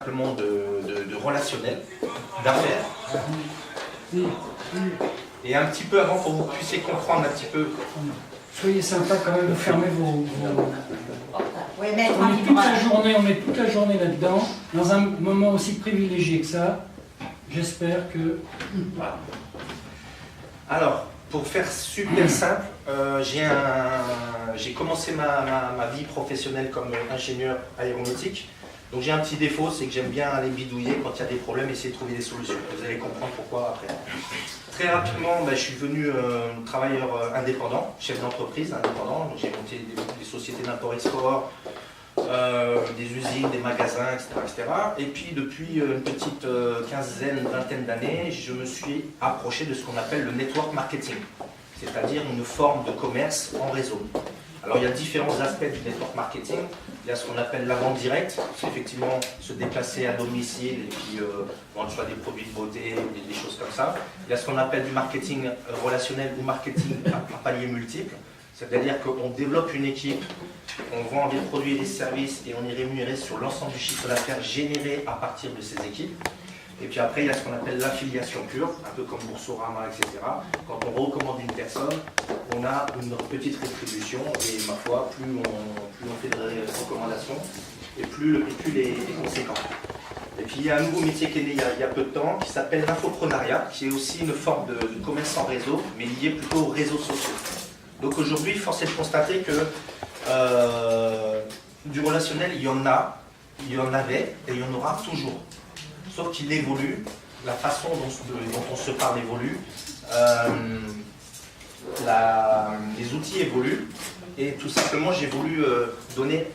simplement de relationnel, d'affaires. Et un petit peu avant, pour que vous puissiez comprendre un petit peu. Soyez sympa quand même, fermez vos... Ouais, mais On met toute la journée là-dedans, dans un moment aussi privilégié que ça. J'espère que... Voilà. Alors, pour faire super simple, j'ai commencé ma vie professionnelle comme ingénieur aéronautique. Donc j'ai un petit défaut, c'est que j'aime bien aller bidouiller quand il y a des problèmes, essayer de trouver des solutions. Vous allez comprendre pourquoi après. Très rapidement, je suis devenu travailleur indépendant, chef d'entreprise indépendant. J'ai monté des sociétés d'import-export, des usines, des magasins, etc. Et puis depuis une petite vingtaine d'années, je me suis approché de ce qu'on appelle le network marketing, c'est-à-dire une forme de commerce en réseau. Alors il y a différents aspects du network marketing. Il y a ce qu'on appelle la vente directe, c'est effectivement se déplacer à domicile et puis vendre soit des produits de beauté, des choses comme ça. Il y a ce qu'on appelle du marketing relationnel ou marketing à palier multiple, c'est-à-dire qu'on développe une équipe, on vend des produits et des services et on est rémunéré sur l'ensemble du chiffre d'affaires généré à partir de ces équipes. Et puis après, il y a ce qu'on appelle l'affiliation pure, un peu comme Boursorama, etc. Quand on recommande une personne, on a une petite rétribution et ma foi, plus on fait de recommandations et plus les conséquences. Et puis il y a un nouveau métier qui est né il y a peu de temps qui s'appelle l'infoprenariat, qui est aussi une forme de commerce en réseau, mais lié plutôt aux réseaux sociaux. Donc aujourd'hui, force est de constater que du relationnel, il y en avait et il y en aura toujours. Sauf qu'il évolue, la façon dont on se parle évolue, les outils évoluent, et tout simplement j'ai voulu donner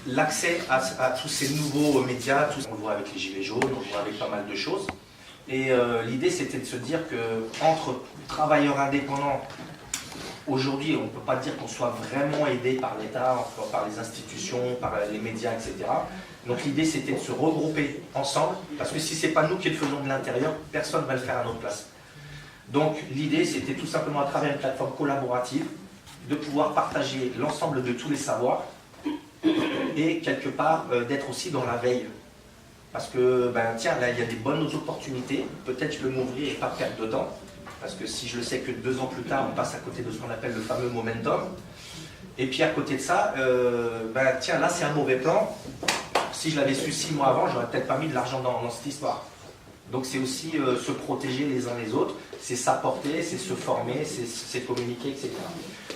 l'accès à tous ces nouveaux médias. On le voit avec les gilets jaunes, on le voit avec pas mal de choses. Et l'idée c'était de se dire qu'entre travailleurs indépendants, aujourd'hui on ne peut pas dire qu'on soit vraiment aidé par l'État, par les institutions, par les médias, etc. Donc l'idée c'était de se regrouper ensemble, parce que si ce n'est pas nous qui le faisons de l'intérieur, personne ne va le faire à notre place. Donc l'idée c'était tout simplement à travers une plateforme collaborative, de pouvoir partager l'ensemble de tous les savoirs, et quelque part d'être aussi dans la veille. Parce que, tiens, là il y a des bonnes opportunités, peut-être je peux m'ouvrir et pas perdre de temps, parce que si je le sais que 2 ans plus tard, on passe à côté de ce qu'on appelle le fameux momentum. Et puis à côté de ça, tiens, là c'est un mauvais plan. Si je l'avais su 6 mois avant, j'aurais peut-être pas mis de l'argent dans cette histoire. Donc c'est aussi se protéger les uns les autres, c'est s'apporter, c'est se former, c'est communiquer, etc.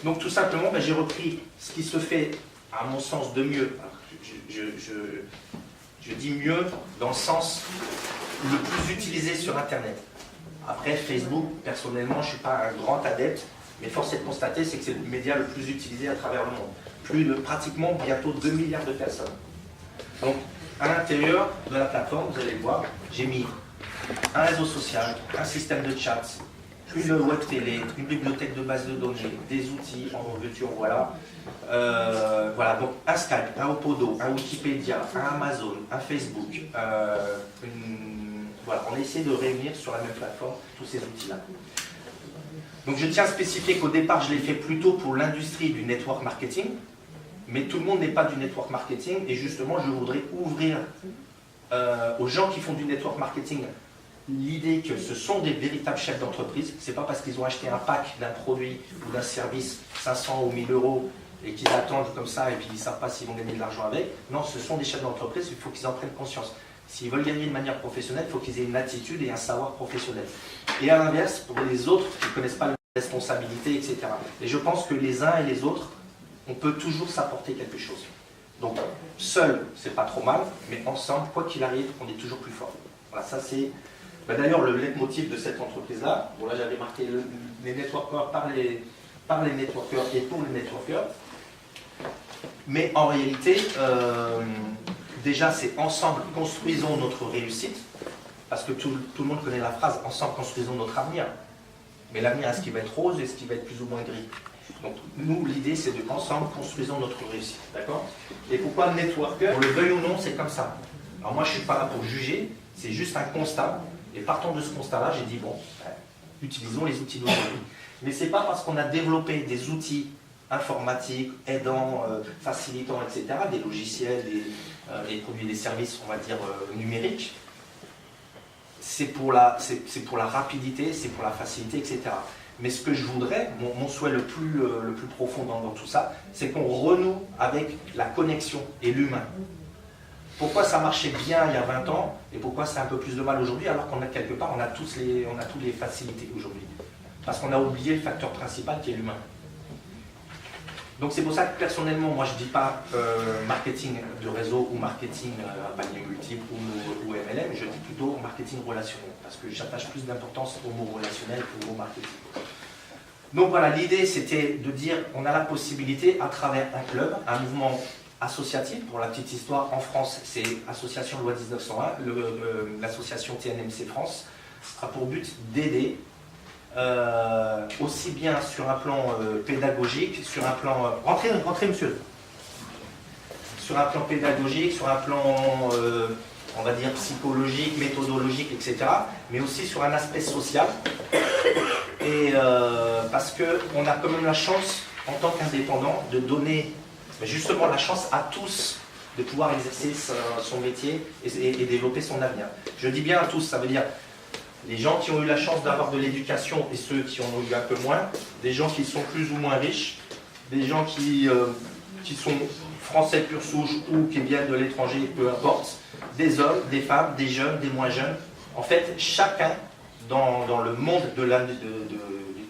Donc tout simplement, j'ai repris ce qui se fait, à mon sens, de mieux. Je dis mieux dans le sens le plus utilisé sur Internet. Après, Facebook, personnellement, je ne suis pas un grand adepte, mais force est de constater, c'est que c'est le média le plus utilisé à travers le monde. Plus de pratiquement bientôt 2 milliards de personnes. Donc, à l'intérieur de la plateforme, vous allez voir, j'ai mis un réseau social, un système de chat, une web télé, une bibliothèque de base de données, des outils, en veux-tu, en voilà. Voilà, donc un Skype, un Opodo, un Wikipédia, un Amazon, un Facebook. Voilà, on essaie de réunir sur la même plateforme tous ces outils-là. Donc je tiens à spécifier qu'au départ, je l'ai fait plutôt pour l'industrie du network marketing, mais tout le monde n'est pas du network marketing, et justement, je voudrais ouvrir aux gens qui font du network marketing l'idée que ce sont des véritables chefs d'entreprise. C'est pas parce qu'ils ont acheté un pack d'un produit ou d'un service 500 ou 1000 euros et qu'ils attendent comme ça et puis ils ne savent pas s'ils vont gagner de l'argent avec. Non, ce sont des chefs d'entreprise, il faut qu'ils en prennent conscience. S'ils veulent gagner de manière professionnelle, il faut qu'ils aient une attitude et un savoir professionnel. Et à l'inverse, pour les autres qui ne connaissent pas la responsabilité, etc. Et je pense que les uns et les autres, on peut toujours s'apporter quelque chose. Donc, seul, c'est pas trop mal, mais ensemble, quoi qu'il arrive, on est toujours plus fort. Voilà, ça c'est... D'ailleurs, le leitmotiv de cette entreprise-là, bon là j'avais marqué les networkers par les networkers et pour les networkers, mais en réalité, déjà c'est ensemble construisons notre réussite, parce que tout le monde connaît la phrase ensemble construisons notre avenir, mais l'avenir est-ce qu'il va être rose et est-ce qu'il va être plus ou moins gris? Donc nous l'idée c'est de ensemble construisons notre réussite, d'accord? Et pourquoi networker? Pour le veuille ou non, c'est comme ça. Alors moi je ne suis pas là pour juger, c'est juste un constat. Et partant de ce constat-là, j'ai dit, bon, utilisons les outils d'aujourd'hui. Mais ce n'est pas parce qu'on a développé des outils informatiques, aidants, facilitants, etc., des logiciels, des produits et des services, on va dire, numériques. C'est pour la rapidité, c'est pour la facilité, etc. Mais ce que je voudrais, mon souhait le plus profond dans tout ça, c'est qu'on renoue avec la connexion et l'humain. Pourquoi ça marchait bien il y a 20 ans et pourquoi c'est un peu plus de mal aujourd'hui alors qu'on a quelque part, on a toutes les facilités aujourd'hui. Parce qu'on a oublié le facteur principal qui est l'humain. Donc c'est pour ça que personnellement, moi je ne dis pas marketing de réseau ou marketing à panier multiple ou MLM, je dis plutôt marketing relationnel, parce que j'attache plus d'importance au mot relationnel qu'au mot marketing. Donc voilà, l'idée c'était de dire on a la possibilité à travers un club, un mouvement associatif. Pour la petite histoire, en France c'est Association Loi 1901, l'association TNMC France a pour but d'aider aussi bien sur un plan pédagogique, sur un plan... rentrez monsieur. Sur un plan pédagogique, sur un plan, on va dire, psychologique, méthodologique, etc. Mais aussi sur un aspect social. Et parce qu'on a quand même la chance, en tant qu'indépendant, de donner justement la chance à tous de pouvoir exercer son métier et développer son avenir. Je dis bien à tous, ça veut dire les gens qui ont eu la chance d'avoir de l'éducation et ceux qui en ont eu un peu moins, des gens qui sont plus ou moins riches, des gens qui sont français pure souche ou qui viennent de l'étranger, peu importe, des hommes, des femmes, des jeunes, des moins jeunes. En fait, chacun dans le monde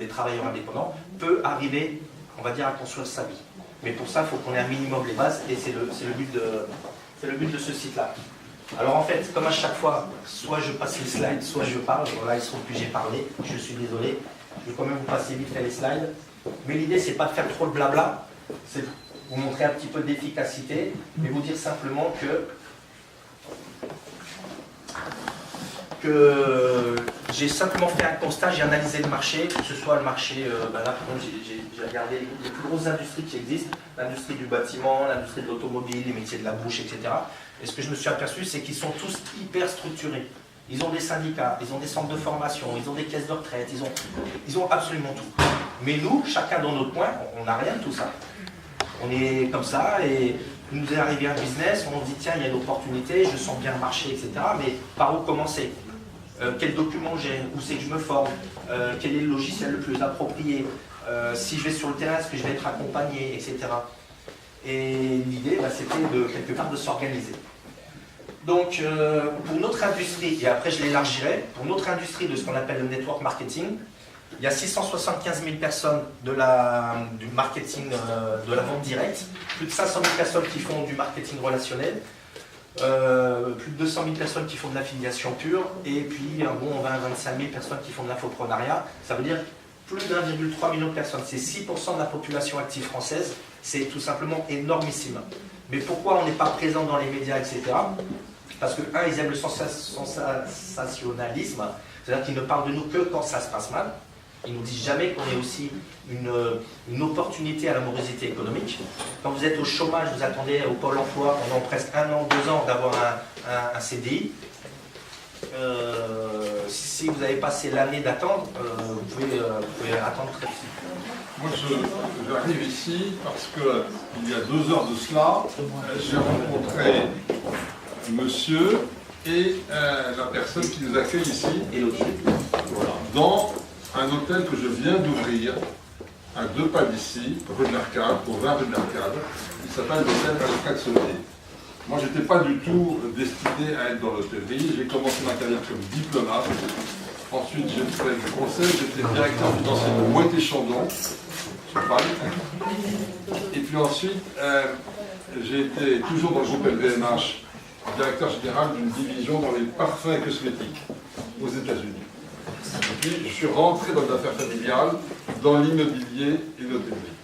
des travailleurs indépendants peut arriver, on va dire, à construire sa vie. Mais pour ça, il faut qu'on ait un minimum les bases et c'est le but de ce site-là. Alors en fait, comme à chaque fois, soit je passe les slides, soit je parle. Voilà, il se trouve que j'ai parlé, je suis désolé. Je vais quand même vous passer vite fait les slides. Mais l'idée, c'est pas de faire trop de blabla, c'est vous montrer un petit peu d'efficacité, mais vous dire simplement que j'ai simplement fait un constat, j'ai analysé le marché, que ce soit le marché, là par contre j'ai regardé les plus grosses industries qui existent, l'industrie du bâtiment, l'industrie de l'automobile, les métiers de la bouche, etc. Et ce que je me suis aperçu, c'est qu'ils sont tous hyper structurés. Ils ont des syndicats, ils ont des centres de formation, ils ont des caisses de retraite, ils ont absolument tout. Mais nous, chacun dans notre coin, on n'a rien de tout ça. On est comme ça et il nous est arrivé un business, on se dit tiens, il y a une opportunité, je sens bien le marché, etc. Mais par où commencer? Quel document j'ai? Où c'est que je me forme? Quel est le logiciel le plus approprié? Si je vais sur le terrain, est-ce que je vais être accompagné, etc. Et l'idée, c'était de quelque part de s'organiser. Donc, pour notre industrie, et après je l'élargirai, pour notre industrie de ce qu'on appelle le network marketing, il y a 675 000 personnes du marketing, de la vente directe, plus de 500 000 personnes qui font du marketing relationnel, plus de 200 000 personnes qui font de l'affiliation pure, et puis un bon 20-25 000 personnes qui font de l'infoprenariat. Ça veut dire plus d'1,3 million de personnes. C'est 6% de la population active française. C'est tout simplement énormissime. Mais pourquoi on n'est pas présent dans les médias, etc. Parce que, ils aiment le sensationnalisme, c'est-à-dire qu'ils ne parlent de nous que quand ça se passe mal. Ils ne nous disent jamais qu'on est aussi une opportunité à la morosité économique. Quand vous êtes au chômage, vous attendez au Pôle emploi pendant presque 1 an, 2 ans d'avoir un CDI. Si vous avez passé l'année d'attendre, vous pouvez attendre très vite. Moi, j'arrive ici parce qu'il y a 2 heures de cela, j'ai rencontré monsieur et la personne qui nous accueille ici, dans un hôtel que je viens d'ouvrir à 2 pas d'ici, rue de l'Arcade, au 20 rue de l'Arcade. Il s'appelle l'hôtel Alfred Sommier. Moi, je n'étais pas du tout destiné à être dans l'hôtellerie. J'ai commencé ma carrière comme diplomate. Ensuite, j'ai fait du conseil. J'étais directeur financier de Moët-et-Chandon, sur Paris. Et puis ensuite, j'ai été toujours dans le groupe LVMH, directeur général d'une division dans les parfums et cosmétiques aux États-Unis. Et puis, je suis rentré dans les affaires familiales, dans l'immobilier et l'hôtellerie.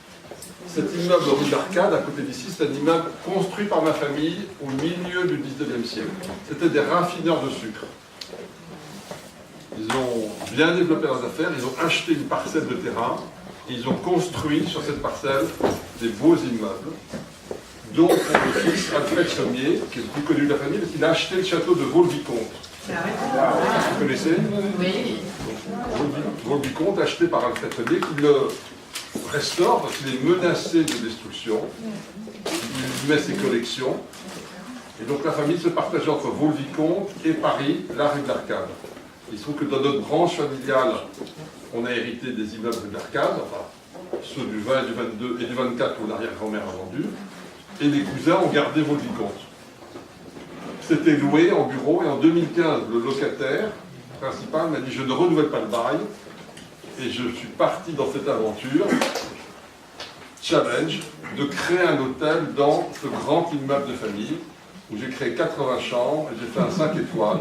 Cet immeuble rue d'Arcade, à côté d'ici, c'est un immeuble construit par ma famille au milieu du 19e siècle. C'était des raffineurs de sucre. Ils ont bien développé leurs affaires, ils ont acheté une parcelle de terrain, et ils ont construit sur cette parcelle des beaux immeubles, dont pour le fils Alfred Sommier, qui est le plus connu de la famille, parce qu'il a acheté le château de Vaux-le-Vicomte. Vous connaissez? Oui. Vaux-le-Vicomte, acheté par Alfred Sommier, qui le restaure parce qu'il est menacé de destruction. Il met ses collections. Et donc la famille se partageait entre Vaux-le-Vicomte et Paris, la rue de l'Arcade. Il se trouve que dans notre branche familiale, on a hérité des immeubles rue de l'Arcade, enfin, ceux du 20, du 22 et du 24 que l'arrière-grand-mère a vendu. Et les cousins ont gardé Vaux-le-Vicomte. C'était loué en bureau et en 2015, le locataire principal m'a dit « Je ne renouvelle pas le bail ». Et je suis parti dans cette aventure, challenge, de créer un hôtel dans ce grand immeuble de famille, où j'ai créé 80 chambres, et j'ai fait un 5 étoiles,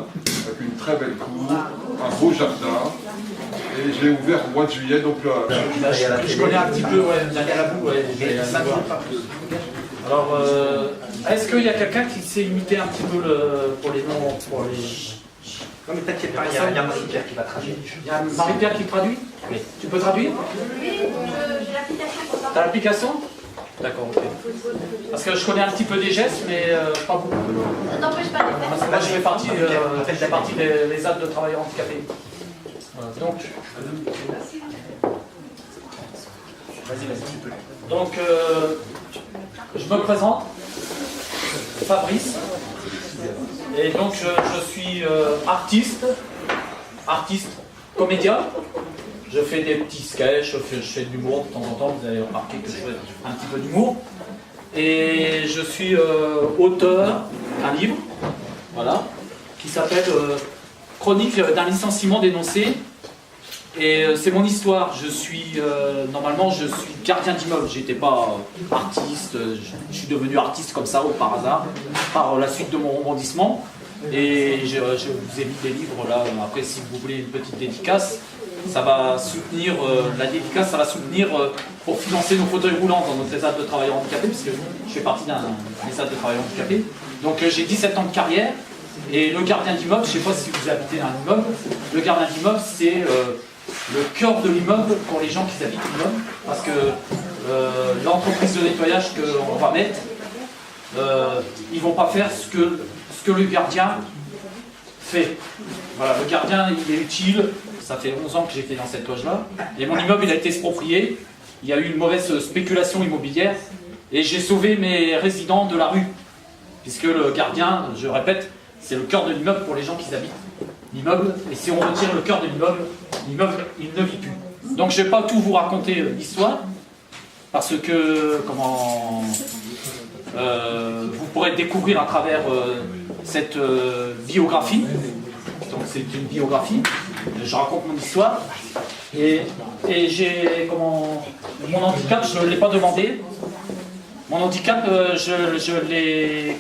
avec une très belle cour, un beau jardin, et j'ai ouvert au mois de juillet, donc je connais un petit peu, ouais, derrière la boue, ouais, je vais aller voir. Alors, est-ce qu'il y a quelqu'un qui sait imiter un petit peu pour les noms, pour les... Non mais t'inquiète pas, il y a Marie-Pierre qui va traduire. Il y a Marie-Pierre qui traduit? Oui. Tu peux traduire? Oui, j'ai l'application pour ça. T'as l'application? D'accord, ok. Parce que je connais un petit peu des gestes, mais pas beaucoup. Ça n'empêche pas de le faire. Parce que moi, je fais partie des aides de travailleurs handicapés. Voilà, donc, Vas-y, tu peux. donc je me présente, Fabrice. Et donc je suis artiste, comédien. Je fais des petits sketchs, je fais de l'humour de temps en temps, vous avez remarqué que je fais un petit peu d'humour. Et je suis auteur d'un livre, voilà, qui s'appelle Chronique d'un licenciement dénoncé. Et c'est mon histoire. Je suis normalement je suis gardien d'immeuble. J'étais pas artiste. Je suis devenu artiste comme ça, par hasard, par la suite de mon rebondissement. Et je vous ai mis des livres là. Après, si vous voulez une petite dédicace, ça va soutenir la dédicace. Ça va soutenir pour financer nos fauteuils roulants dans notre ESAT de travailleurs handicapés, puisque je fais partie d'un ESAT de travailleurs handicapés. Donc j'ai 17 ans de carrière. Et le gardien d'immeuble, je ne sais pas si vous habitez dans un immeuble. Le gardien d'immeuble, c'est le cœur de l'immeuble pour les gens qui habitent l'immeuble, parce que l'entreprise de nettoyage qu'on va mettre, ils ne vont pas faire ce que le gardien fait. Voilà, le gardien, il est utile. Ça fait 11 ans que j'étais dans cette loge-là, et mon immeuble, il a été exproprié. Il y a eu une mauvaise spéculation immobilière, et j'ai sauvé mes résidents de la rue, puisque le gardien, je répète, c'est le cœur de l'immeuble pour les gens qui habitent l'immeuble, et si on retire le cœur de l'immeuble, l'immeuble, il ne vit plus. Donc je ne vais pas tout vous raconter l'histoire, parce que vous pourrez découvrir à travers cette biographie. Donc c'est une biographie, je raconte mon histoire, et j'ai mon handicap, je ne l'ai pas demandé. Mon handicap, je l'ai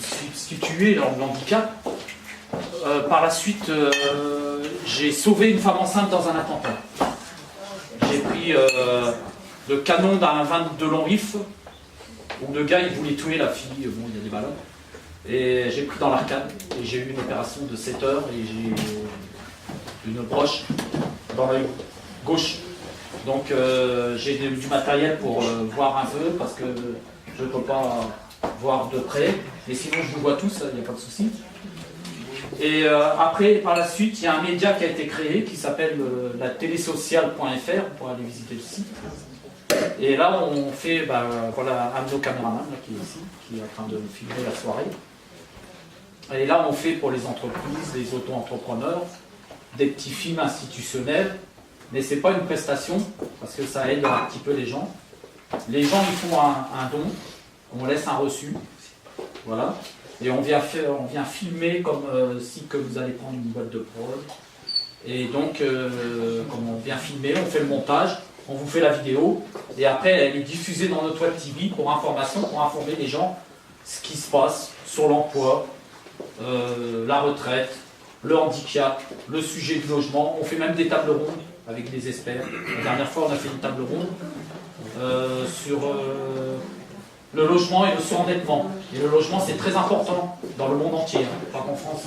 substitué dans l'handicap. Par la suite, j'ai sauvé une femme enceinte dans un attentat. J'ai pris le canon d'un 22 long rifle où le gars il voulait tuer la fille, bon il y a des ballons. Et j'ai pris dans l'arcade et j'ai eu une opération de 7 heures et j'ai eu une broche dans l'œil gauche. Donc j'ai du matériel pour voir un peu parce que je ne peux pas voir de près, mais sinon je vous vois tous, il n'y a pas de souci. Et après, par la suite, il y a un média qui a été créé qui s'appelle la télésociale.fr, pour aller visiter le site. Et là, on fait, voilà, un de nos caméramans là, qui est ici, qui est en train de filmer la soirée. Et là, on fait pour les entreprises, les auto-entrepreneurs, des petits films institutionnels, mais c'est pas une prestation, parce que ça aide un petit peu les gens. Les gens, ils font un don, on laisse un reçu, voilà. Et on vient filmer comme si que vous allez prendre une boîte de prod. Et donc, comme on vient filmer, on fait le montage, on vous fait la vidéo, et après elle est diffusée dans notre web TV pour information, pour informer les gens ce qui se passe sur l'emploi, la retraite, le handicap, le sujet du logement. On fait même des tables rondes avec des experts. La dernière fois, on a fait une table ronde sur le logement et le surendettement. Et le logement, c'est très important dans le monde entier, pas qu'en France.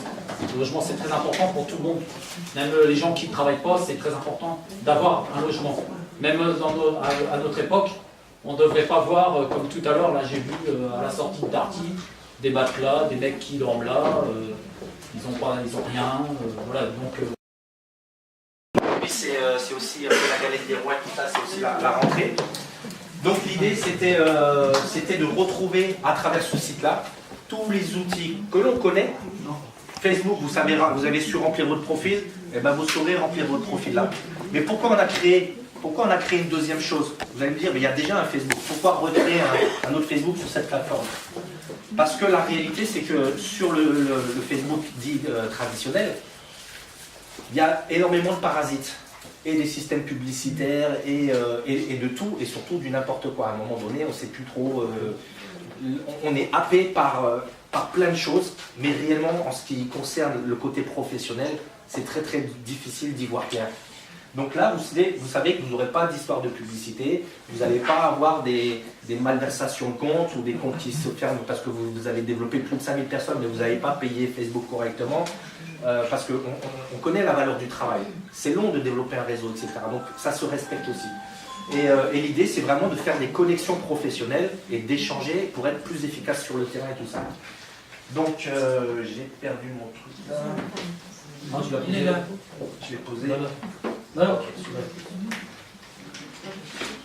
Le logement, c'est très important pour tout le monde. Même les gens qui ne travaillent pas, c'est très important d'avoir un logement. Même à notre époque, on ne devrait pas voir, comme tout à l'heure, là j'ai vu à la sortie de Darty, des matelas, des mecs qui dorment là, ils n'ont rien, voilà. Donc, aussi la galette des rois, tout ça, c'est aussi la rentrée. Donc l'idée, c'était de retrouver à travers ce site-là tous les outils que l'on connaît. Facebook, vous avez su remplir votre profil, et ben vous saurez remplir votre profil là. Mais pourquoi on a créé une deuxième chose? Vous allez me dire, mais il y a déjà un Facebook. Pourquoi recréer un autre Facebook sur cette plateforme? Parce que la réalité, c'est que sur le Facebook dit traditionnel, il y a énormément de parasites. Et des systèmes publicitaires, et de tout, et surtout du n'importe quoi. À un moment donné, on ne sait plus trop... on est happé par plein de choses, mais réellement, en ce qui concerne le côté professionnel, c'est très très difficile d'y voir clair. Donc là, vous savez que vous n'aurez pas d'histoire de publicité, vous n'allez pas avoir des malversations de comptes ou des comptes qui se ferment parce que vous avez développé plus de 5000 personnes, mais vous n'avez pas payé Facebook correctement. Parce qu'on connaît la valeur du travail. C'est long de développer un réseau, etc. Donc ça se respecte aussi. Et l'idée, c'est vraiment de faire des connexions professionnelles et d'échanger pour être plus efficace sur le terrain et tout ça. Donc j'ai perdu mon truc là. Non, il est là. Je l'ai posé. Non.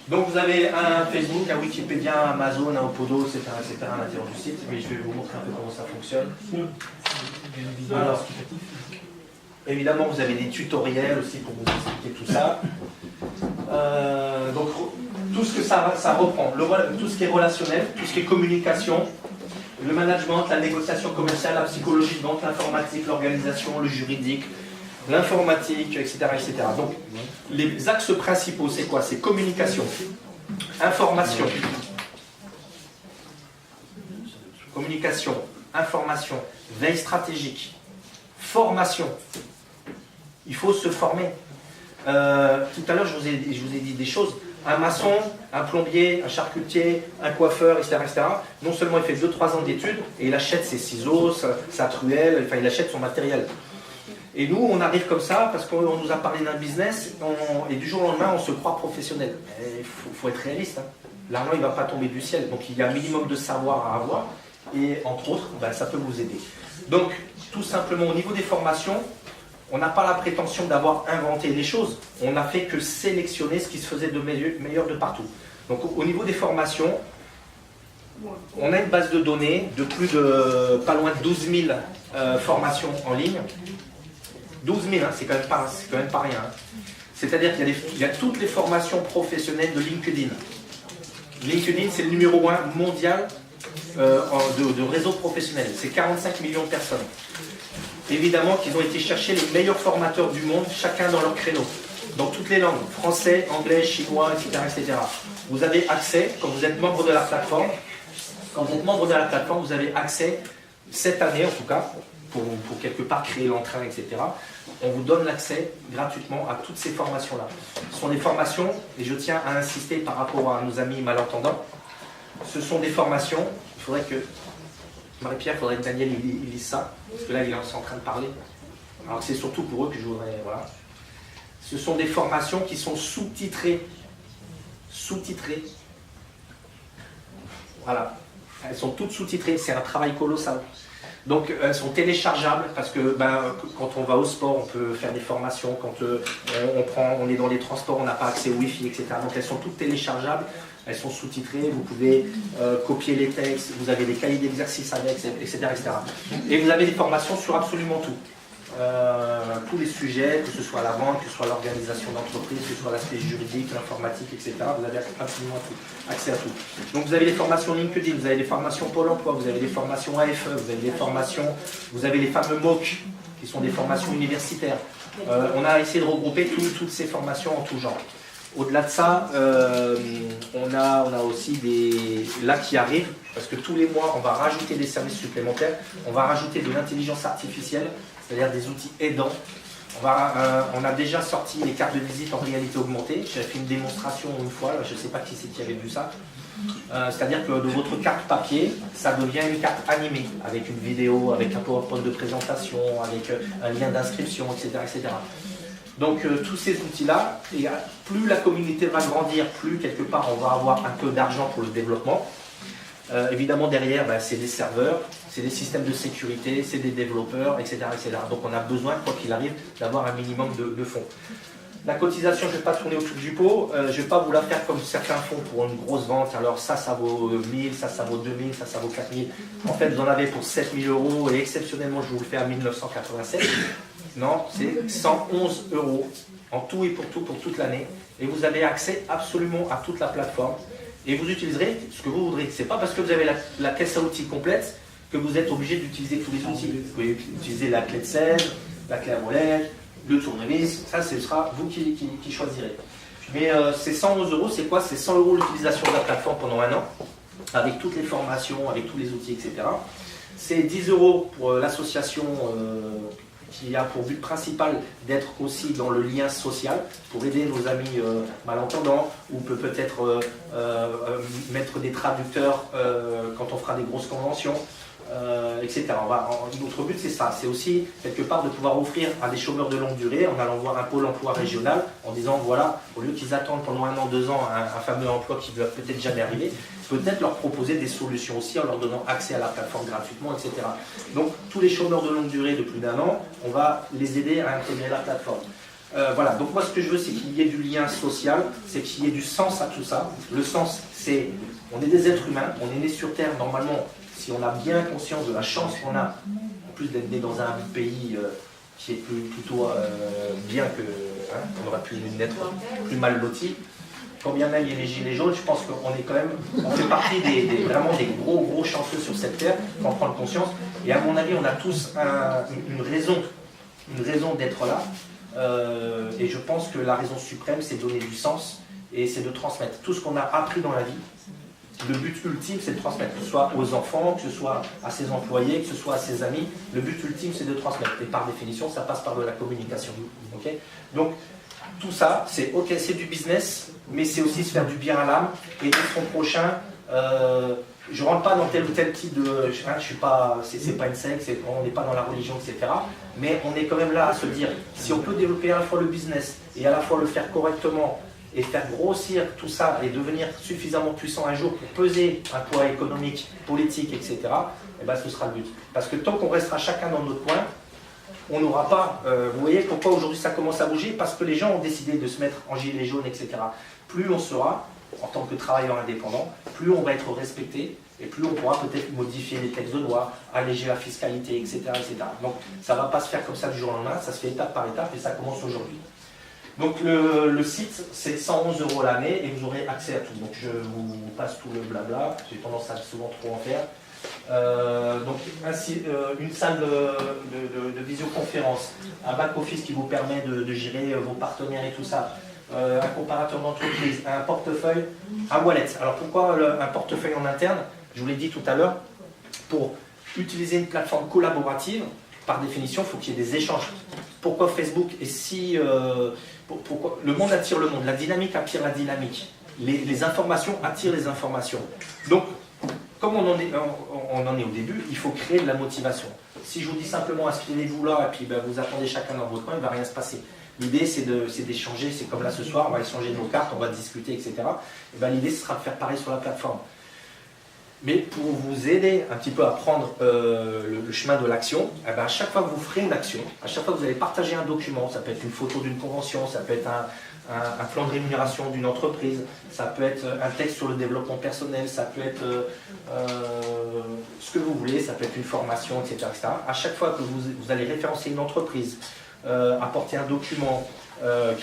Donc vous avez un Facebook, un Wikipédia, un Amazon, un Opodo, etc. à l'intérieur du site. Mais je vais vous montrer un peu comment ça fonctionne. Alors, évidemment, vous avez des tutoriels aussi pour vous expliquer tout ça. Donc, tout ce que ça reprend, tout ce qui est relationnel, tout ce qui est communication, le management, la négociation commerciale, la psychologie de vente, l'informatique, l'organisation, le juridique, l'informatique, etc., etc. Donc, les axes principaux, c'est quoi? C'est communication, information, veille stratégique, formation. Il faut se former. Tout à l'heure, je vous ai dit des choses. Un maçon, un plombier, un charcutier, un coiffeur, etc., non seulement il fait 2-3 ans d'études, et il achète ses ciseaux, sa truelle, enfin il achète son matériel. Et nous, on arrive comme ça parce qu'on nous a parlé d'un business, et du jour au lendemain, on se croit professionnel. Il faut être réaliste. Hein. L'argent, il ne va pas tomber du ciel. Donc il y a un minimum de savoir à avoir, et entre autres, ça peut vous aider. Donc, tout simplement, au niveau des formations, on n'a pas la prétention d'avoir inventé les choses. On n'a fait que sélectionner ce qui se faisait de meilleur de partout. Donc, au niveau des formations, on a une base de données de plus de pas loin de 12 000 formations en ligne. 12 000, hein, c'est quand même pas rien. Hein. C'est-à-dire qu'il y a toutes les formations professionnelles de LinkedIn. LinkedIn, c'est le numéro 1 mondial de réseau professionnel. C'est 45 millions de personnes. Évidemment qu'ils ont été chercher les meilleurs formateurs du monde, chacun dans leur créneau, dans toutes les langues, français, anglais, chinois, etc., etc. Vous avez accès, quand vous êtes membre de la plateforme, vous avez accès, cette année en tout cas, pour quelque part créer l'entrain, etc., on vous donne l'accès gratuitement à toutes ces formations-là. Ce sont des formations, et je tiens à insister par rapport à nos amis malentendants, ce sont des formations, il faudrait que Marie-Pierre, il faudrait que Daniel il lise ça, parce que là il est en train de parler. Alors c'est surtout pour eux que je voudrais... Voilà. Ce sont des formations qui sont sous-titrées. Sous-titrées. Voilà. Elles sont toutes sous-titrées, c'est un travail colossal. Donc elles sont téléchargeables parce que quand on va au sport, on peut faire des formations, quand on est dans les transports, on n'a pas accès au Wi-Fi, etc. Donc elles sont toutes téléchargeables, elles sont sous-titrées, vous pouvez copier les textes, vous avez des cahiers d'exercice avec, etc., etc. Et vous avez des formations sur absolument tout. Tous les sujets, que ce soit la vente, que ce soit l'organisation d'entreprise, que ce soit l'aspect juridique, l'informatique, etc. Vous avez absolument tout, accès à tout. Donc vous avez les formations LinkedIn, vous avez les formations Pôle emploi, vous avez les formations AFE, vous avez les formations, vous avez les fameux MOOC, qui sont des formations universitaires. On a essayé de regrouper toutes ces formations en tout genre. Au-delà de ça, on a aussi des là qui arrivent, parce que tous les mois, on va rajouter des services supplémentaires, on va rajouter de l'intelligence artificielle, c'est-à-dire des outils aidants. On a déjà sorti les cartes de visite en réalité augmentée. J'ai fait une démonstration une fois, je ne sais pas qui c'est qui avait vu ça. C'est-à-dire que de votre carte papier, ça devient une carte animée, avec une vidéo, avec un PowerPoint de présentation, avec un lien d'inscription, etc., etc. Donc tous ces outils-là, et plus la communauté va grandir, plus quelque part on va avoir un peu d'argent pour le développement. Évidemment derrière, c'est des serveurs, c'est des systèmes de sécurité, c'est des développeurs, etc., etc. Donc on a besoin, quoi qu'il arrive, d'avoir un minimum de fonds. La cotisation, je ne vais pas tourner autour du pot, je ne vais pas vous la faire comme certains font pour une grosse vente. Alors ça vaut 1000, ça vaut 2000, ça vaut 4000. En fait, vous en avez pour 7000 € et exceptionnellement, je vous le fais à 1987. Non, c'est 111 € en tout et pour toute l'année. Et vous avez accès absolument à toute la plateforme. Et vous utiliserez ce que vous voudrez. Ce n'est pas parce que vous avez la caisse à outils complète que vous êtes obligé d'utiliser tous les outils. Vous pouvez utiliser la clé de sève, la clé à molette, le tournevis, ça ce sera vous qui choisirez. Mais ces 111 €, c'est quoi? C'est 100 € l'utilisation de la plateforme pendant un an, avec toutes les formations, avec tous les outils, etc. C'est 10 € pour l'association qui a pour but principal d'être aussi dans le lien social, pour aider nos amis malentendants, ou peut-être mettre des traducteurs quand on fera des grosses conventions. Etc. Notre but c'est ça, c'est aussi quelque part de pouvoir offrir à des chômeurs de longue durée en allant voir un pôle emploi régional en disant voilà, au lieu qu'ils attendent pendant 1 an, 2 ans un fameux emploi qui ne va peut-être jamais arriver, peut-être leur proposer des solutions aussi en leur donnant accès à la plateforme gratuitement, etc. Donc tous les chômeurs de longue durée de plus d'1 an, on va les aider à intégrer la plateforme. Voilà, donc moi ce que je veux c'est qu'il y ait du lien social, c'est qu'il y ait du sens à tout ça. Le sens c'est, on est des êtres humains, on est nés sur Terre normalement. Si on a bien conscience de la chance qu'on a, en plus d'être né dans un pays qui est plutôt bien que, on aurait pu naître plus mal loti, quand bien même il y a les gilets jaunes, je pense qu'on est quand même, on fait partie vraiment des gros chanceux sur cette terre, quand on prend conscience. Et à mon avis, on a tous une raison d'être là. Et je pense que la raison suprême, c'est de donner du sens et c'est de transmettre tout ce qu'on a appris dans la vie. Le but ultime, c'est de transmettre, que ce soit aux enfants, que ce soit à ses employés, que ce soit à ses amis. Le but ultime, c'est de transmettre. Et par définition, ça passe par de la communication. Okay, donc, tout ça, c'est ok, c'est du business, mais c'est aussi se faire du bien à l'âme. Et son prochain, je ne rentre pas dans tel ou tel type de... je suis pas, c'est pas une secte, on n'est pas dans la religion, etc. Mais on est quand même là à se dire, si on peut développer à la fois le business et à la fois le faire correctement, et faire grossir tout ça et devenir suffisamment puissant un jour pour peser un poids économique, politique, etc., eh ben, ce sera le but. Parce que tant qu'on restera chacun dans notre coin, on n'aura pas... vous voyez pourquoi aujourd'hui ça commence à bouger? Parce que les gens ont décidé de se mettre en gilet jaune, etc. Plus on sera, en tant que travailleur indépendant, plus on va être respecté et plus on pourra peut-être modifier les textes de loi, alléger la fiscalité, etc., etc. Donc ça ne va pas se faire comme ça du jour au lendemain, ça se fait étape par étape et ça commence aujourd'hui. Donc le site, c'est 111 € l'année et vous aurez accès à tout. Donc je vous passe tout le blabla, j'ai tendance à souvent trop en faire. Donc ainsi, une salle de visioconférence, un back-office qui vous permet de gérer vos partenaires et tout ça, un comparateur d'entreprise, un portefeuille, un wallet. Alors pourquoi un portefeuille en interne? Je vous l'ai dit tout à l'heure, pour utiliser une plateforme collaborative, par définition, il faut qu'il y ait des échanges. Pourquoi Facebook est si... pourquoi le monde attire le monde, la dynamique attire la dynamique, les informations attirent les informations. Donc, comme on en est au début, il faut créer de la motivation. Si je vous dis simplement inscrivez-vous là, et puis ben, vous attendez chacun dans votre coin, il ne va rien se passer. L'idée, c'est d'échanger, c'est comme là ce soir, on va échanger nos cartes, on va discuter, etc. Et ben, l'idée, ce sera de faire pareil sur la plateforme. Mais pour vous aider un petit peu à prendre le chemin de l'action, eh ben à chaque fois que vous ferez une action, à chaque fois que vous allez partager un document, ça peut être une photo d'une convention, ça peut être un plan de rémunération d'une entreprise, ça peut être un texte sur le développement personnel, ça peut être ce que vous voulez, ça peut être une formation, etc. etc. À chaque fois que vous allez référencer une entreprise, apporter un document,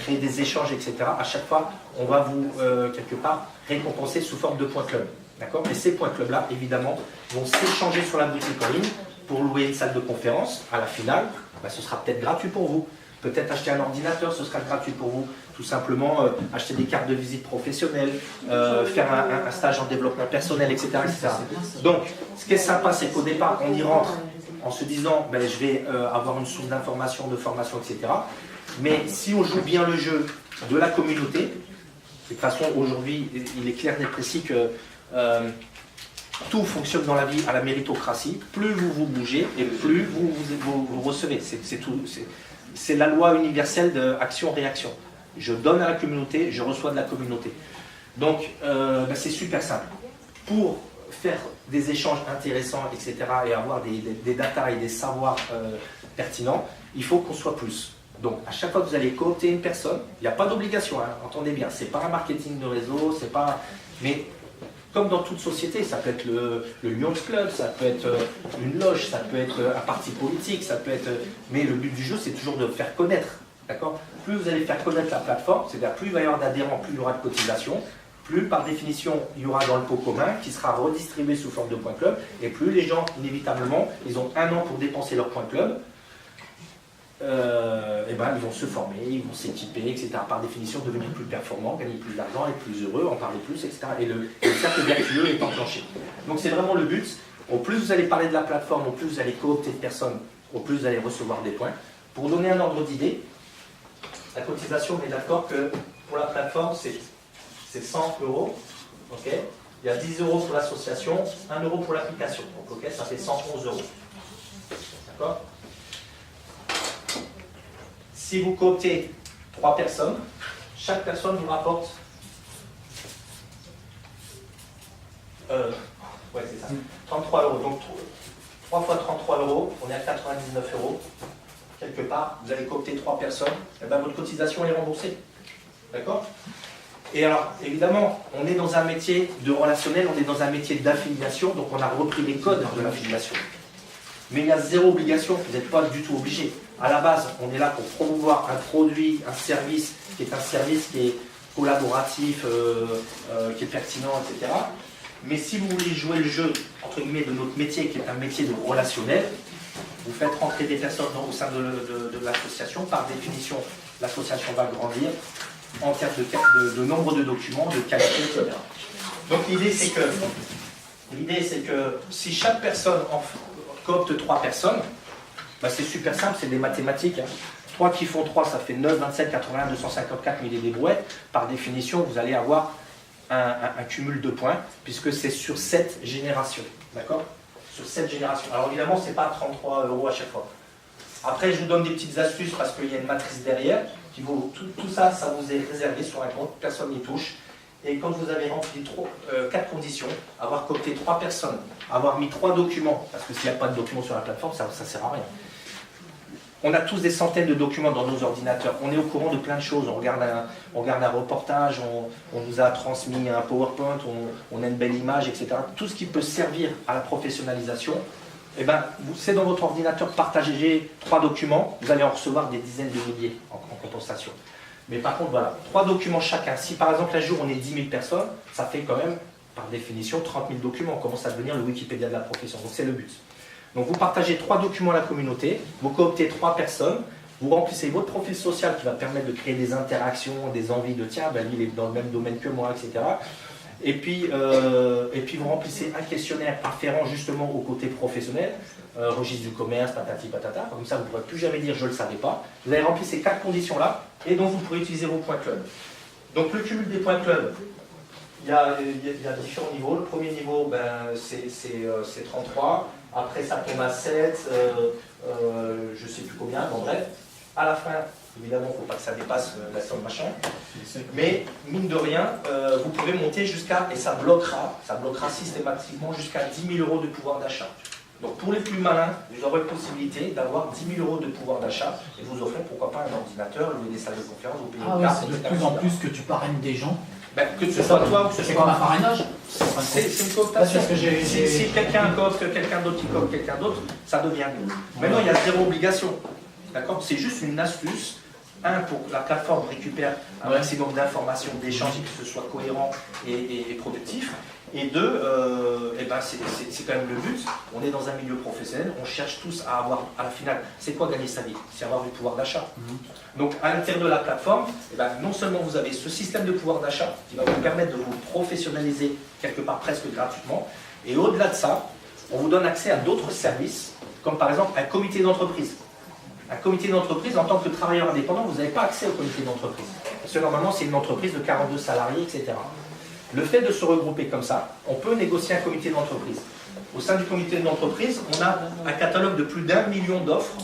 créer des échanges, etc., à chaque fois, on va vous, quelque part, récompenser sous forme de points club. D'accord ? Et ces points club-là, évidemment, vont s'échanger sur la boutique en ligne pour louer une salle de conférence. À la finale, ben, ce sera peut-être gratuit pour vous. Peut-être acheter un ordinateur, ce sera gratuit pour vous. Tout simplement, acheter des cartes de visite professionnelles, faire un stage en développement personnel, etc. etc. Donc, ce qui est sympa, c'est qu'au départ, on y rentre en se disant, ben, je vais avoir une source d'information, de formation, etc. Mais si on joue bien le jeu de la communauté, de toute façon, aujourd'hui, il est clair et précis que tout fonctionne dans la vie à la méritocratie. Plus vous bougez et plus vous recevez. C'est la loi universelle d'action-réaction. Je donne à la communauté, je reçois de la communauté. Donc, ben c'est super simple. Pour faire des échanges intéressants, etc., et avoir des datas et des savoirs pertinents, il faut qu'on soit plus. Donc, à chaque fois que vous allez coopter une personne, il n'y a pas d'obligation, hein, entendez bien, c'est pas un marketing de réseau, c'est pas... Mais comme dans toute société, ça peut être le Lions Club, ça peut être une loge, ça peut être un parti politique, ça peut être... Mais le but du jeu, c'est toujours de faire connaître, d'accord? Plus vous allez faire connaître la plateforme, c'est-à-dire plus il va y avoir d'adhérents, plus il y aura de cotisation, plus par définition il y aura dans le pot commun qui sera redistribué sous forme de points club, et plus les gens, inévitablement, ils ont 1 an pour dépenser leurs points club, et ben, ils vont se former, ils vont s'équiper, etc. Par définition, devenir plus performants, gagner plus d'argent, être plus heureux, en parler plus, etc. Et le cercle vertueux est enclenché. Donc c'est vraiment le but. Au plus vous allez parler de la plateforme, au plus vous allez coopter de personnes, au plus vous allez recevoir des points. Pour donner un ordre d'idée, la cotisation, on est d'accord que pour la plateforme, c'est 100 €. Okay, il y a 10 € pour l'association, 1 € pour l'application. Donc okay, ça fait 111 €. D'accord? Si vous cooptez 3 personnes, chaque personne vous rapporte 33 €. Donc 3 fois 33 €, on est à 99 €. Quelque part, vous allez coopter 3 personnes, et ben votre cotisation est remboursée. D'accord? Et alors, évidemment, on est dans un métier de relationnel, on est dans un métier d'affiliation, donc on a repris les codes de l'affiliation. Mais il y a zéro obligation, vous n'êtes pas du tout obligé. À la base, on est là pour promouvoir un produit, un service qui est collaboratif, qui est pertinent, etc. Mais si vous voulez jouer le jeu, entre guillemets, de notre métier, qui est un métier de relationnel, vous faites rentrer des personnes au sein de l'association. Par définition, l'association va grandir en termes de nombre de documents, de qualité, etc. Donc l'idée, c'est que si chaque personne coopte 3 personnes, bah, c'est super simple, c'est des mathématiques. Hein. 3 qui font 3, ça fait 9, 27, 80, 254 000 et des brouettes. Par définition, vous allez avoir un cumul de points, puisque c'est sur 7 générations. D'accord? Sur 7 générations. Alors évidemment, ce n'est pas 33 € à chaque fois. Après, je vous donne des petites astuces, parce qu'il y a une matrice derrière. Tout ça, ça vous est réservé sur un compte, personne n'y touche. Et quand vous avez rempli 4 conditions, avoir coopté 3 personnes, avoir mis 3 documents, parce que s'il n'y a pas de documents sur la plateforme, ça ne sert à rien. On a tous des centaines de documents dans nos ordinateurs. On est au courant de plein de choses. On regarde un reportage, on nous a transmis un PowerPoint, on a une belle image, etc. Tout ce qui peut servir à la professionnalisation, eh ben, c'est dans votre ordinateur, partagez 3 documents, vous allez en recevoir des dizaines de milliers en compensation. Mais par contre, voilà, 3 documents chacun. Si par exemple un jour on est 10 000 personnes, ça fait quand même, par définition, 30 000 documents. On commence à devenir le Wikipédia de la profession. Donc c'est le but. Donc vous partagez 3 documents à la communauté, vous cooptez 3 personnes, vous remplissez votre profil social qui va permettre de créer des interactions, des envies de tiens, ben lui il est dans le même domaine que moi, etc. Et puis vous remplissez un questionnaire afférent justement au côté professionnel, registre du commerce, patati patata, comme ça vous ne pourrez plus jamais dire je ne le savais pas. Vous avez rempli ces 4 conditions-là, et donc vous pourrez utiliser vos points club. Donc le cumul des points club, il y a différents niveaux. Le premier niveau, ben, c'est 33, après ça tombe à 7, je ne sais plus combien, bon bref. À la fin, évidemment, il ne faut pas que ça dépasse la somme machin. Mais, mine de rien, vous pouvez monter jusqu'à, et ça bloquera systématiquement jusqu'à 10 000 € de pouvoir d'achat. Donc pour les plus malins, vous aurez possibilité d'avoir 10 000 € de pouvoir d'achat et vous offrez pourquoi pas un ordinateur, louer des salles de conférence, vous payez une carte. C'est de plus en plus que tu parraines des gens. Ben, que ce soit toi ou que ce C'est soit... comme un parrainage. C'est une cooptation. Parce que si quelqu'un coopte quelqu'un d'autre qui coopte quelqu'un d'autre, ça devient nous. Maintenant, il y a zéro obligation. D'accord? C'est juste une astuce. Un, pour que la plateforme récupère un maximum d'informations, d'échanges, et que ce soit cohérent et productif. Et deux, eh ben c'est quand même le but. On est dans un milieu professionnel, on cherche tous à avoir, à la finale, c'est quoi gagner sa vie? C'est avoir du pouvoir d'achat. Donc à l'intérieur de la plateforme, eh ben, non seulement vous avez ce système de pouvoir d'achat qui va vous permettre de vous professionnaliser quelque part presque gratuitement, et au-delà de ça, on vous donne accès à d'autres services, comme par exemple un comité d'entreprise. Un comité d'entreprise, en tant que travailleur indépendant, vous n'avez pas accès au comité d'entreprise. Parce que normalement, c'est une entreprise de 42 salariés, etc. Le fait de se regrouper comme ça, on peut négocier un comité d'entreprise. Au sein du comité d'entreprise, on a un catalogue de plus d'1 million d'offres,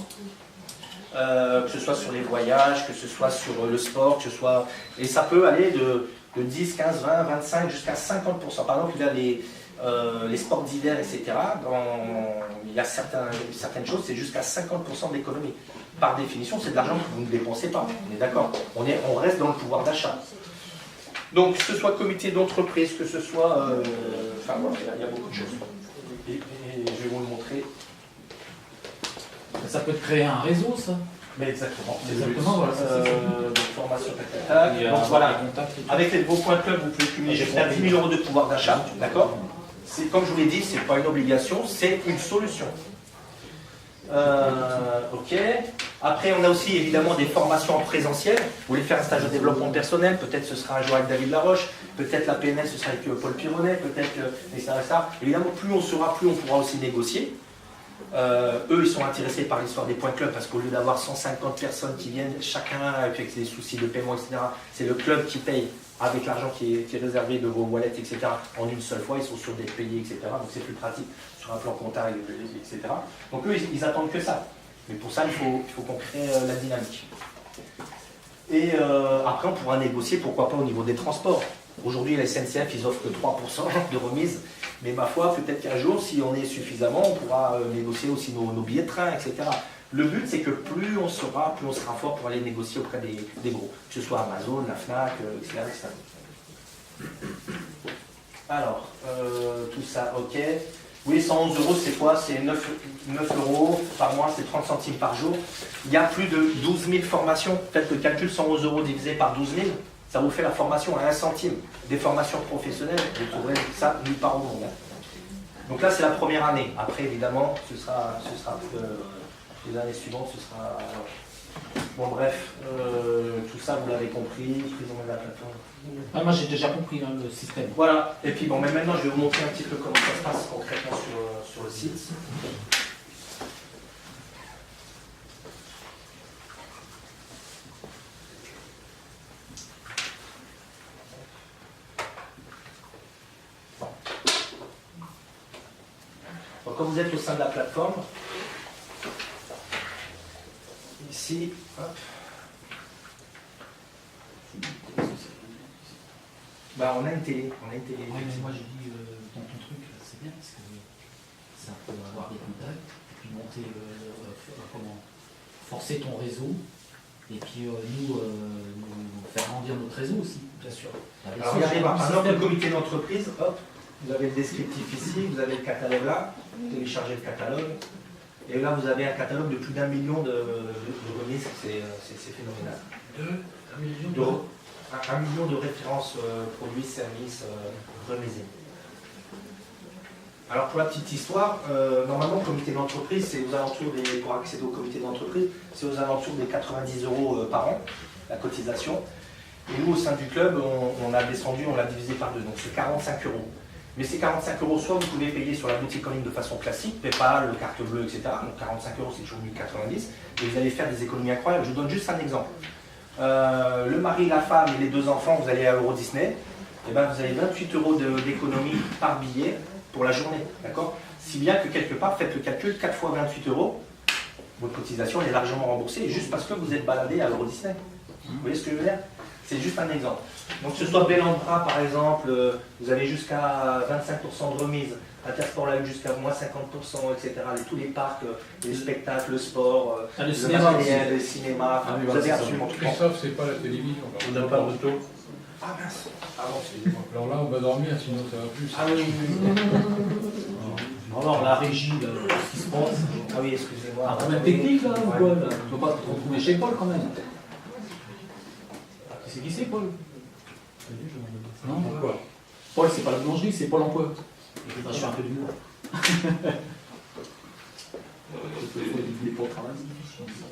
que ce soit sur les voyages, que ce soit sur le sport, que ce soit... Et ça peut aller de 10, 15, 20, 25 jusqu'à 50%. Par exemple, il y a les sports d'hiver, etc., il y a certaines choses, c'est jusqu'à 50% d'économie. Par définition, c'est de l'argent que vous ne dépensez pas. On est d'accord, on reste dans le pouvoir d'achat. Donc, que ce soit comité d'entreprise, que ce soit... enfin, voilà, il y a beaucoup de choses. Et je vais vous le montrer. Ça peut te créer un réseau, ça. Mais exactement. Exactement, voilà. Donc, formation, donc voilà. Avec vos points club, vous pouvez cumuler jusqu'à 10 000 € de pouvoir d'achat. D'accord? Comme je vous l'ai dit, ce n'est pas une obligation, c'est une solution. Ok. Après, on a aussi évidemment des formations en présentiel. Vous voulez faire un stage de développement personnel, peut-être ce sera un jour avec David Laroche, peut-être la PNL ce sera avec Paul Pironnet, peut-être etc. Évidemment, plus on saura, plus on pourra aussi négocier. Eux, ils sont intéressés par l'histoire des points club parce qu'au lieu d'avoir 150 personnes qui viennent, chacun avec des soucis de paiement, etc., c'est le club qui paye avec l'argent qui est réservé de vos wallets, etc., en une seule fois, ils sont sûrs d'être payés, etc. Donc c'est plus pratique sur un plan comptable, etc. Donc eux, ils attendent que ça. Mais pour ça, il faut qu'on crée la dynamique. Et après, on pourra négocier, pourquoi pas, au niveau des transports. Aujourd'hui, la SNCF, ils offrent que 3% de remise. Mais ma foi, peut-être qu'un jour, si on est suffisamment, on pourra négocier aussi nos billets de train, etc. Le but, c'est que plus on sera fort pour aller négocier auprès des gros. Que ce soit Amazon, la FNAC, etc. Alors, tout ça, ok. Oui, 111 €, c'est quoi? C'est 9 € par mois, c'est 30 centimes par jour. Il y a plus de 12 000 formations. Faites le calcul, 111 € divisé par 12 000, ça vous fait la formation à 1 centime. Des formations professionnelles, vous trouverez ça nulle part au monde. Donc là, c'est la première année. Après, évidemment, ce sera les années suivantes, ce sera... Bon, bref, tout ça, vous l'avez compris. De la plateforme. Ah, moi, j'ai déjà compris hein, le système. Voilà. Et puis, bon, mais maintenant, je vais vous montrer un petit peu comment ça se passe concrètement sur le site. Donc, quand vous êtes au sein de la plateforme, ici, hop. Bah, on a une télé. Ouais, mais moi, j'ai dit dans ton truc, c'est bien parce que ça peut avoir des contacts, et puis monter, forcer ton réseau, et puis nous faire grandir notre réseau aussi. Bien sûr. Avec Alors, ça, regardez, j'ai par un exemple, le système. comité d'entreprise, hop, vous avez le descriptif ici, vous avez le catalogue là, vous téléchargez le catalogue, et là, vous avez un catalogue de plus d'1 million de remises, c'est phénoménal. 1 million d'euros. 1 million de références produits, services remisés. Alors pour la petite histoire, normalement le comité d'entreprise, c'est aux alentours pour accéder au comité d'entreprise, c'est aux alentours des 90 € par an, la cotisation. Et nous au sein du club, on a descendu, on l'a divisé par 2, donc c'est 45 €. Mais ces 45 €, soit vous pouvez payer sur la boutique en ligne de façon classique, PayPal, carte bleue, etc. Donc 45 € c'est toujours 1090, et vous allez faire des économies incroyables. Je vous donne juste un exemple. Le mari, la femme et les 2 enfants, vous allez à Euro Disney, et ben vous avez 28 € d'économie par billet pour la journée, d'accord? Si bien que quelque part, faites le calcul, 4 fois 28 €, votre cotisation est largement remboursée, juste parce que vous êtes baladé à Euro Disney. Vous voyez ce que je veux dire? C'est juste un exemple. Donc que ce soit Bellandra par exemple, vous avez jusqu'à 25% de remise, Intersport l'a eu jusqu'à moins 50%, etc. Tous les parcs, les spectacles, le sport, le cinéma aussi. le cinéma, enfin, vous avez absolument tout. Christophe, c'est pas la télévision. On donne pas de taux. Ah mince, pardon, excusez-moi. Alors là, on va dormir, sinon ça va plus. Ah oui, oui, oui. Alors, la régie, là, ce qui se passe. Ah oui, excusez-moi. Un problème technique, là, ou quoi, là? Tu ne dois pas te retrouver chez Paul, quand même. Qui c'est, Paul? Non, pourquoi? Paul, c'est pas la boulangerie, c'est Paul Emploi. Je fais un peu d'humour.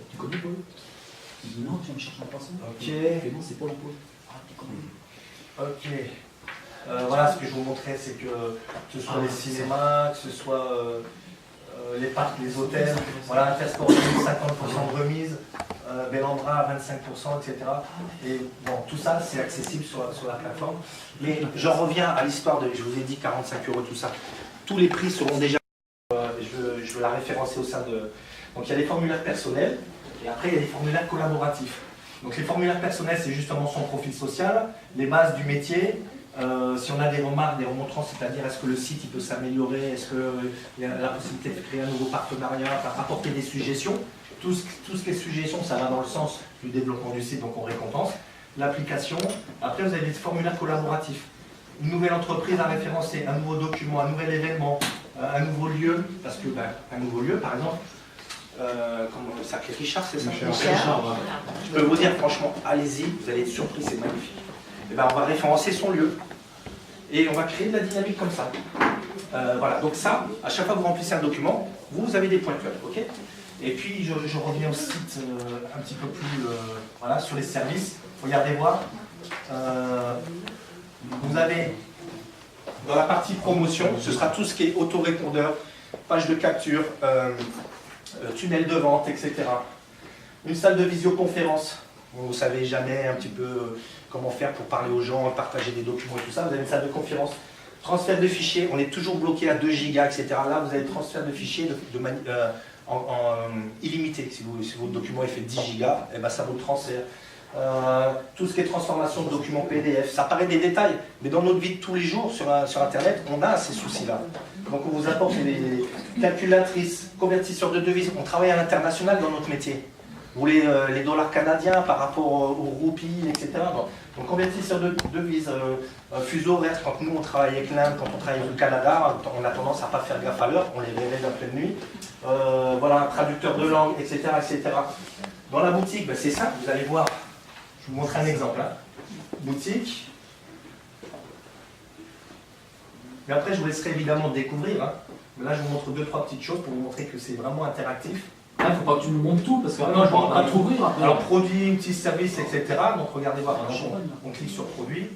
Tu connais Paul? Il dit non, tu vas me chercher un poisson. Ok. Non, c'est Paul Emploi. Ah, tu connais. Ok. Voilà, ce que je vous montrais, c'est que ce soit les cinémas, que ce soit les parcs, les hôtels, voilà, Intersport 50% de remise, Bellandra à 25%, etc. Et bon, tout ça, c'est accessible sur la plateforme. Mais j'en reviens à l'histoire de, je vous ai dit 45 €, tout ça. Tous les prix seront déjà, je veux la référencer au sein de... Donc il y a des formulaires personnels, et après il y a des formulaires collaboratifs. Donc les formulaires personnels, c'est justement son profil social, les bases du métier, Si on a des remarques, des remontrances, c'est-à-dire est-ce que le site il peut s'améliorer, est-ce qu'il y a la possibilité de créer un nouveau partenariat, enfin, apporter des suggestions. Tout ce qui est suggestions, ça va dans le sens du développement du site, donc on récompense. L'application, après vous avez des formulaires collaboratifs. Une nouvelle entreprise à référencer, un nouveau document, un nouvel événement, un nouveau lieu, parce que un nouveau lieu, par exemple, comment ça s'appelle, Richard, c'est ça Richard, voilà. Je peux vous dire franchement, allez-y, vous allez être surpris, c'est magnifique. Et ben, on va référencer son lieu et on va créer de la dynamique comme ça. Voilà, donc ça, à chaque fois que vous remplissez un document, vous avez des points de club, ok? Et puis je reviens au site un petit peu plus voilà, sur les services. Regardez voir. Vous avez dans la partie promotion, ce sera tout ce qui est autorépondeur, page de capture, tunnel de vente, etc. Une salle de visioconférence. Vous ne savez jamais un petit peu comment faire pour parler aux gens, partager des documents et tout ça. Vous avez une salle de conférence. Transfert de fichiers, on est toujours bloqué à 2 gigas, etc. Là, vous avez transfert de fichiers illimité. Si votre document est fait 10 gigas, et ben, ça vous le transfère. Tout ce qui est transformation de documents PDF, ça paraît des détails, mais dans notre vie de tous les jours sur Internet, on a ces soucis-là. Donc on vous apporte des calculatrices, convertisseurs de devises, on travaille à l'international dans notre métier. Vous voulez les dollars canadiens par rapport aux roupies, etc. Donc convertisseurs de devises, fuseau horaire, quand nous on travaille avec l'Inde, quand on travaille avec le Canada, on a tendance à ne pas faire gaffe à l'heure, on les réveille en pleine nuit. Voilà, un traducteur de langue, etc. etc. Dans la boutique, ben, c'est simple, vous allez voir. Je vous montre un exemple. Hein. Boutique. Mais après, je vous laisserai évidemment découvrir. Hein. Mais là, je vous montre 2-3 petites choses pour vous montrer que c'est vraiment interactif. Il ne faut pas que tu nous montres tout, parce que non, je ne pourra pas t'ouvrir. Alors, produits, outils, services, etc. Donc, regardez voir. On clique sur produits.